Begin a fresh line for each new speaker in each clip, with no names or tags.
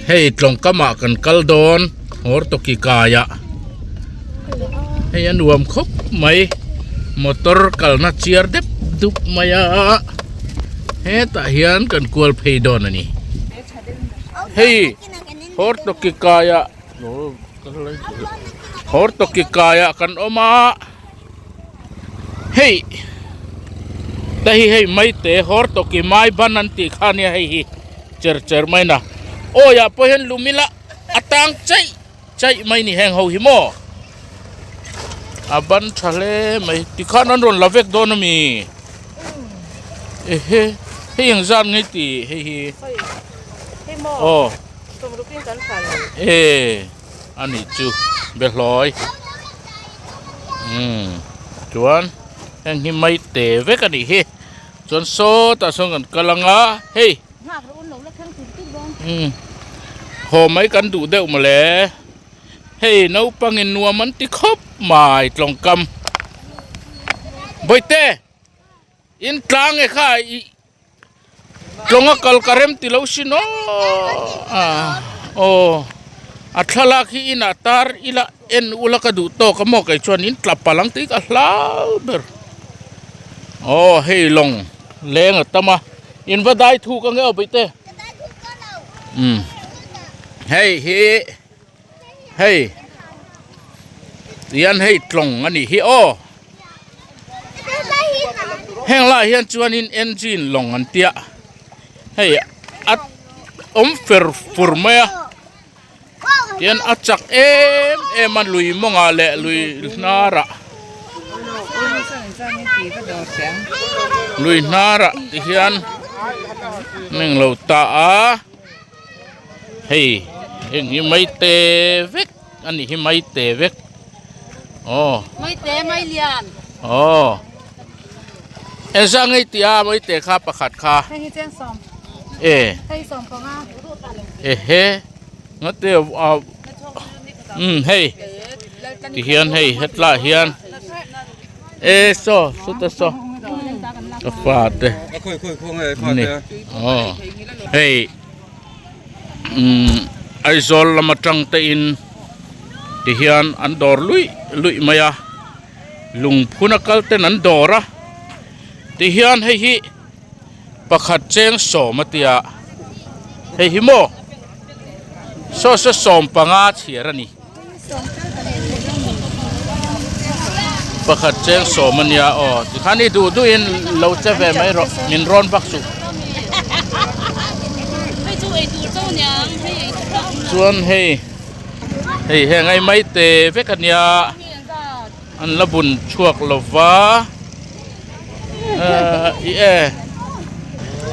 hei tlong kama kan kaldon hor to ki kaya hei anuam khop mai motor kalna chiar dep dup maya he ta hian kan kual phei don ani hei hor to ki kaya hor to ki kaya kan oma hei tahi hei mai te hor to ki mai banan ti khania hei cher mai na o ya po hen lumila atang chai mai ni heng ho hi mo aban thale mai ti khanan ron lavek don mi he yang zan ngai ti he mo o tom ru pin kan khal ani chu be hloi chuan heng hi mai te ve ka ni he chuan so ta song kan kalanga hey hồ mấy cán đủ đậu mà lẽ hey nấu pang in nuông mắn tí khóc mài trồng cầm bồi tê in trăng ấy khai trồng á cal carem tí lâu xin nó athala khi in atar ila en ula ka du to ka mo kay chuan in tlap palang tí ka lau ber hey long leng tama in vadai thu ka ngeo bồi tê hey yan hey tlong ani hi o heng la hian chuan in engine long an tia hey at fer furmaya yan achak em an lui monga le lui nara lui nara ti hian neng lo ta a hey hi mai te vek ani hi mai te vek mai te mai lian esa ngai tia mai te kha pakhat kha hei cheng som hei som ko nga he ngate hey ti hian hei hetla hian so ta so ka fa te hey ai zol lama tang te in ti hian an dor lui maya lung phuna kal ten an dora ti hian hei hi pakhat cheng so matia hei hi mo so som panga thirani pakhat cheng so mania ti khani du in lo chave mai ro min ron baksu chuan hei ngay mai te ve kania an labun chuak lova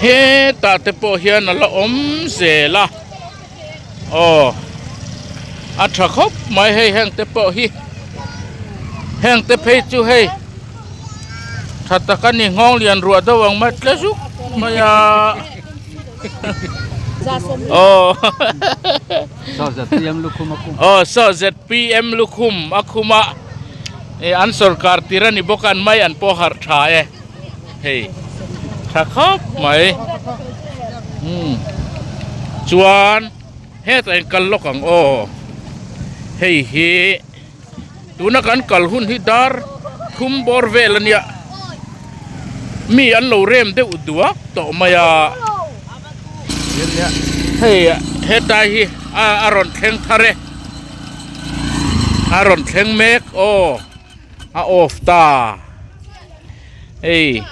he ta te po hian ala om zela a tha khop mai hei heng te po hi heng te phei chu hei thata kan ni ngong lian ruwa dawang mat lesu maya so ZPM lukhum akuma an sarkar tirani bokan mai an pohar tha hey thakop mai chuan he ta kal lokang hey hi tuna kan kal hun hi dar khum bor velania mi an lo rem de udua to maya hey dai hi aron theng thare aron theng mek off ta hey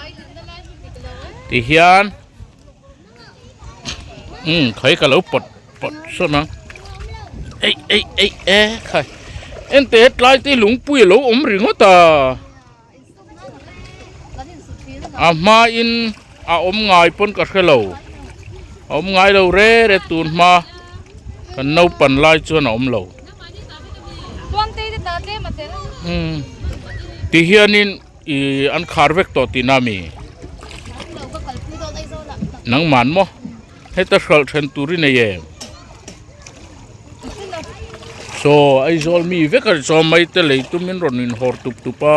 ti hian khai ka lo pot so na khai en te tlai ti lung pui lo om ring ta ma in om ngai pon ka khelo om ngai lo re tun ma kan nau pan lai chuan om lo ti hianin an kharvek to ti nami nang man mo heta khal then turi ne ye so ai zol mi vekar so mai te le tumin ronin hor tup pa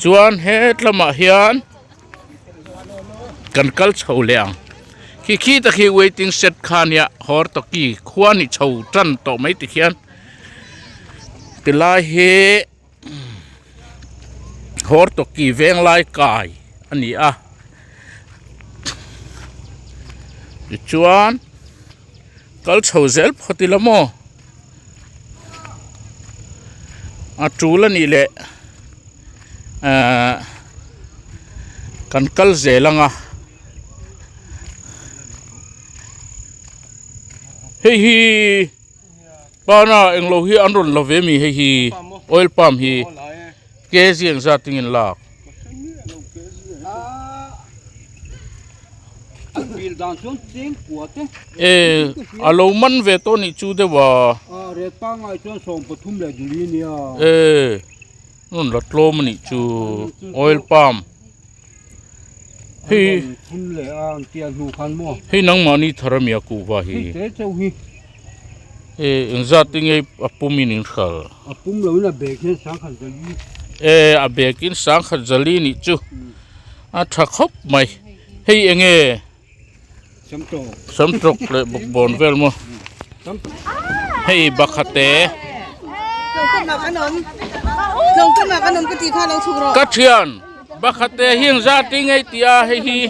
chuan he tlama hian kan kal chho leang ขี้ตะขี้ waiting set คาเนี่ยหอตะกี้ขวานี่เฉาจันต่อไม่ติเขียนติลายเฮหอตะกี้เวงลายกายอันนี้จวนกัลเฉาเซลพอติละโมจูลนี่แหละกันกัลเซลังเฮ้ยป้าน่ะเอ็งโลฮีอันรุนละเวมีเฮ้ยออยล์ปั๊มฮีเกษียณซาติงินลากอารมณ์มันเวทนี่จูเดว่า
เรตังไอจนส่งปทุมเลยอยู่นี่เนี่ย
นู่นรถโลมันนี่จูออยล์ปั๊มเฮ้ย
ทุมเลยเตียงหูคันมั่ว
เฮ้ยนังมานี่ทารามีอากูว่าเฮ้ย
เจ้าฮี
อินซาติงไอปุ่มมินิขล
ปุ่มเราเนี่ยเบรกสังขัดจลี
เบรกินสังขัดจลีนี่จูถ้าครบไหมเฮ้ยเองสมตกเลยบุกบอลเวลมั้งเฮ้ยบักขัดเตะ
ลงขึ้นมาขนมก็ตีข้าวลงชูรส
กัดเชียนบักขัดเตะเฮียงซาติงไอตีอาเฮ้ย
นี่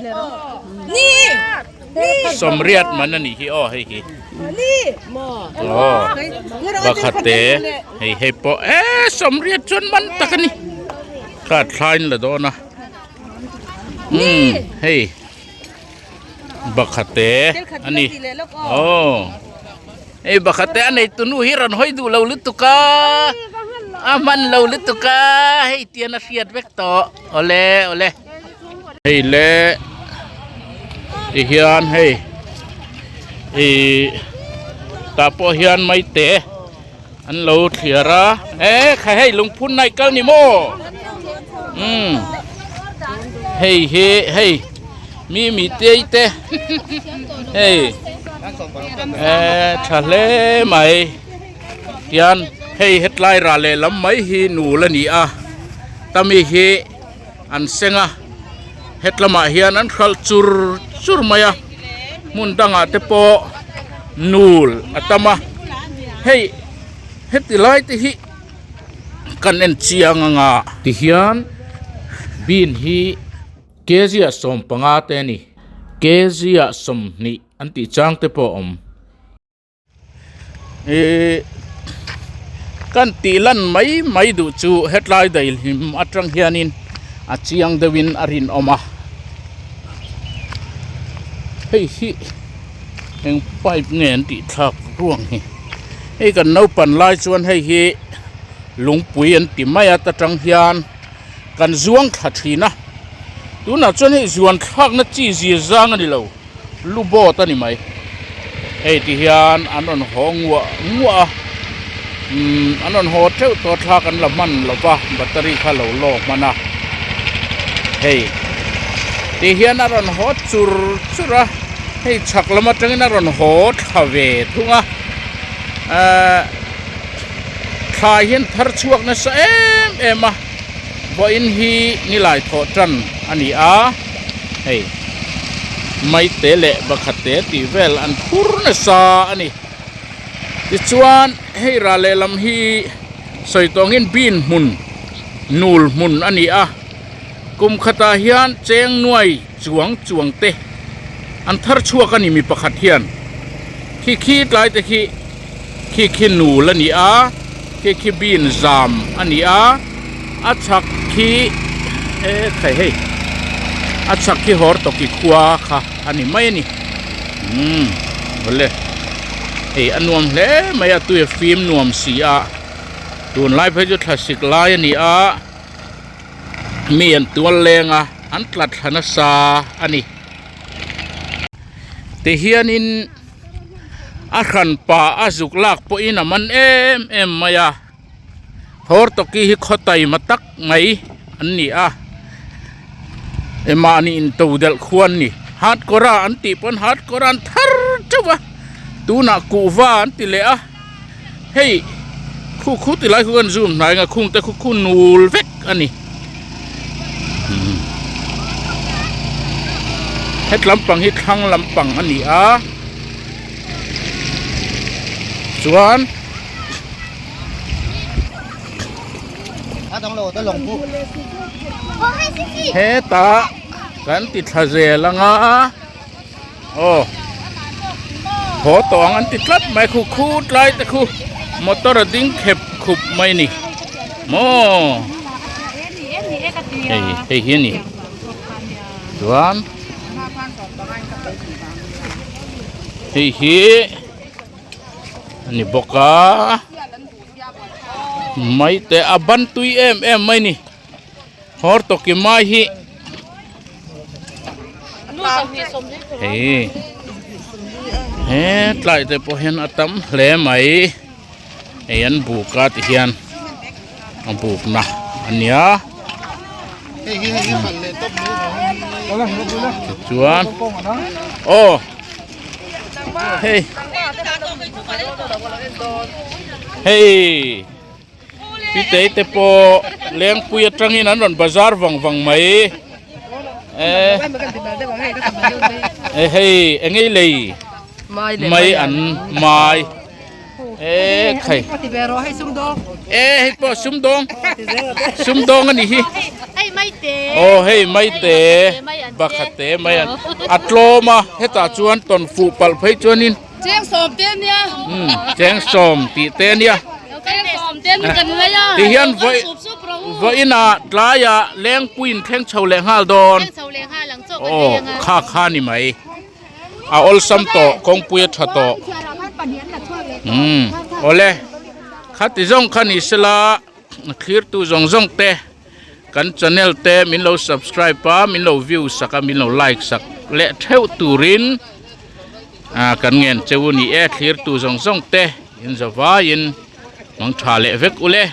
สมเรียดมันนั่นนี่ฮีอ้อเฮ้ย
นี่
บักขัดเตะเฮ้ยปอสมเรียดจนมันตะกันนี่ขาดทายละโดนนะเฮ้ยบักขัดเตะอันนี้โอ้ไอ้บักขัดเตะอันไหนตุนูฮิรันห้อยดูเราลึกตุกามันเราลึกตุกาเฮ้ยเตียนเสียดเวกต่อโอเล่เฮ้ยเล่เฮียนเฮ้ยตาปอเฮียนไม่เตะอันเราเถียระใครให้ลงพุ่นในเก้านิโมเฮ้ยมีเตะเฮ้ยทะเลไหมเตียนเฮ้ยเฮ็ดไล่ราเลลำไม่ฮีหนูละนี่ตามีฮีอันเซงเฮ็ดละมาเฮียนันขัลจุรมายมุนดังเตปอนูลตามาเฮ้ยเฮ็ดไล่ติฮีกันเอ็นเชียงติเฮียนบินฮีเกจิอาสมปังอาเตนี่เกจิอาสมนี่อันติจังเตปอกันตีลันไม่ดูจูเฮ็ดไล่ได้หิมอัตรังเฮียนินอาเจียงเดวินอารินอมาเฮ้ยเอ็งไปเงินติทักร่วงเฮ้ยกันเอาปันไล่ชวนให้เฮลุงปุยอันติไม่อัตรังเฮียนกันจวงขัดทีนะดูน่าจนให้จวนทักนัดจีจีจางนี่เราลูบอตันนี่ไหมเฮ้ยที่เฮียนอันนั้นหงงัวอันนั้นหอเจ้าตัวทากันละมันละวะแบตเตอรี่ข้าเหลาโลกมันนะเฮ้ยที่เฮียนอันนั้นหอจุระให้ฉักละมาจังนั้นอันนั้นหอทาเวทุงทายเห็นทาร์ช่วงนั้นเอ็มบ่อินฮีนี่หลายทอจันอันนี้เฮ้ยไม่เตะเละบักขัดเตะตีเวลอันพูร์นซาอันนี้ดิชวนให้ราเลลำฮีใส่ตองเงินบินมุนนูลมุนอันนี้กุมขตาเฮียนเจงหน่วยจวงเตะอันทาร์ชัวกันนี่มีประคัดเฮียนขี้หลายแต่ขี้นูลอันนี้ขี้บินซามอันนี้อัดชักขี้ใครให้อัดชักขี้หอร์ตกิขวาค่ะอันนี้ไม่นี่เลยอันนวมเล่ไม่ตัวฟิล์มนวมสีตัวไล่เพจุดคลาสสิกไล่นี่มีอันตัวแรงอันตลัดหันซาอันนี้แต่เฮียนินขันป่าจุกลากปอินามันเอ็มมายาหอร์ตกิฮิขดไตมาตักไหมอันนี้มานี่อินตัวเดลควรนี่ฮัดกราอันติปนฮัดกราอันทาร์จ้าวะตูนักกูวาอันติเละเฮ้ยคู่ติไลคู่กันซูมไหนงะคุ้งแต่คู่นูลเวกอันนี้ เฮ็ดลำปังเฮ็ดทางลำปังอันนี้ส่วน
ถ้าต้องโหลต้องลงผู้
เฮตากันติดทะเจละงะโอ้พอตองอันติดลัดไม่คูดไล่แต่คูมอเตอร์ดิ้งเข็บขุบไม่นี่โมเฮ้ยเฮียนี่ส่วนเฮ้ยอันนี้บอกไม่แต่อบันตุยไม่นี่ฮอร์ตกิมาฮีเฮ้ตลายแต่พอเห็นอาตมเล่ไหมเห็นบุกาติเฮียนบุกนะอันเนี้ย
เฮ้ยปั่นเลยต้มมือของ
จวนโอ้เฮ้ยพี่เต๋แต่พอเลี้ยงปุยตรังนี้นั้นบาซาร์วังไหมเฮ้ยเอ็งไงเลยไม่อันไม่ใครให้พอซุ่มดองอันนี้โอ้เฮ้ยไม่เตะบักเตะไม่อัดโลมาให้ตาจวนตอนฟูปัลไปจวนนิน
แจ้งสอบเต้นเนี่ย
แจ้งสมตีเตะเนี่ย
แจ้งสอบเต้นกันเลยอ่ะ
ที่เฮียนไว้น่ะลายะแรงปุยนแทงเฉาแรงห้าดอนโอ้ข้านี่ไหมเอาอลซัมโตคงปุยทัดโตโอเล่ข้าติจงขันอิสระคลีร์ตูจงเตะกันช anel เตะมินเรา subscribe ป้ามินเรา view สักมินเรา like สักเละเท่าตูรินกันเงินเจ้าวันนี้คลีร์ตูจงเตะยินจะว่ายินมังชาเละเวกอุเล่